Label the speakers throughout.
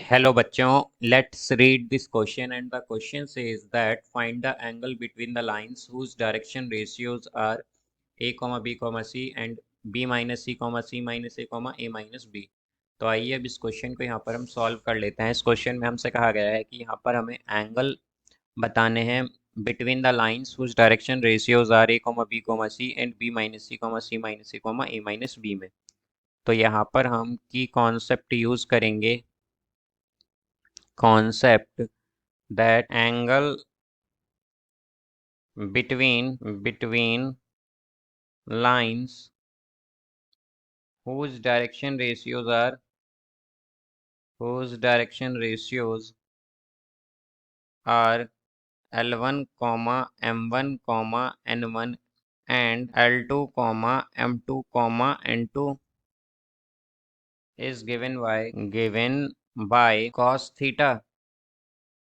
Speaker 1: Hello बच्चों, let's read this question and the question says that find the angle between the lines whose direction ratios are a, b, c and b minus c, c minus a minus b। तो आइए अब इस question को यहाँ पर हम solve कर लेते हैं। इस क्वेश्चन में हमसे कहा गया है कि यहाँ पर हमें एंगल बताने हैं between the lines whose direction ratios are a, b, c and b minus c minus a minus b में। तो यहाँ पर हम की कॉन्सेप्ट यूज़ करेंगे, concept that angle between lines whose direction ratios are L1, M1, N1 and L2, M2, N2 is given by cos theta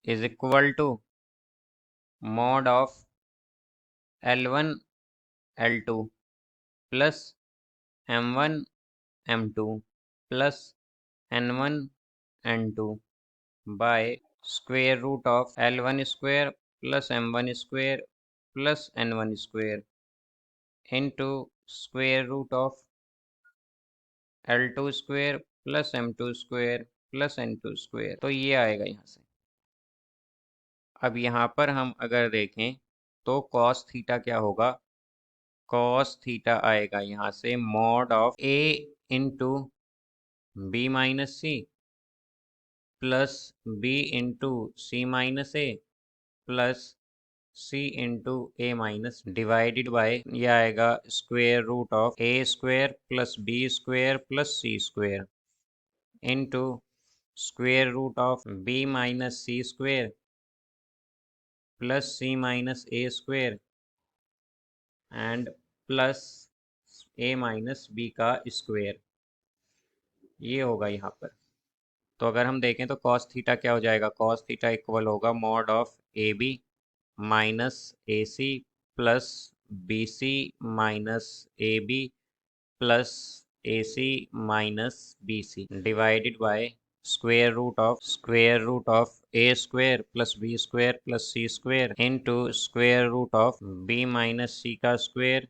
Speaker 1: is equal to mod of L1 L2 plus M1 M2 plus N1 N2 by square root of L1 square plus M1 square plus N1 square into square root of L2 square plus M2 square plus N2 square। तो ये आएगा यहाँ से। अब यहाँ पर हम अगर देखें तो cos थीटा क्या होगा, cos थीटा आएगा यहाँ से mod of a into B minus C plus b into C minus A plus c into A minus divided by ये आएगा square root of a square plus b square plus c square into square root of b minus C square plus c minus A square and plus a minus b का square. ये होगा यहाँ पर। तो अगर हम देखें तो cos थीटा क्या हो जाएगा, cos थीटा इक्वल होगा mod of a b minus a c plus b c minus a b plus a c minus b c divided by square root of a square plus b square plus c square into square root of b minus c का square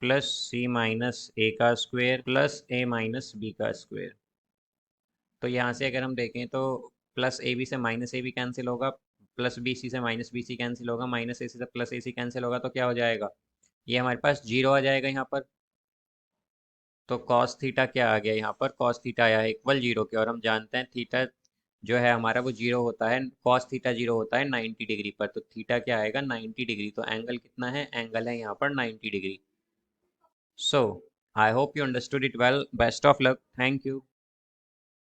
Speaker 1: plus c minus a का square plus a minus b का square. तो यहाँ से अगर हम देखें तो प्लस ए बी से माइनस ए बी कैंसिल होगा, प्लस बी सी से माइनस बी सी कैंसिल होगा, माइनस ए सी से प्लस ए सी कैंसिल होगा। तो क्या हो जाएगा, ये हमारे पास जीरो आ जाएगा यहाँ पर। तो कॉस थीटा क्या आ गया यहाँ पर, कॉस थीटा आया है इक्वल जीरो के। और हम जानते हैं थीटा जो है हमारा वो जीरो होता है, कॉस थीटा जीरो होता है 90 डिग्री पर। तो थीटा क्या आएगा 90 डिग्री। तो एंगल कितना है, एंगल है यहाँ पर 90 degree. So I hope you understood it well. Best of luck. Thank you.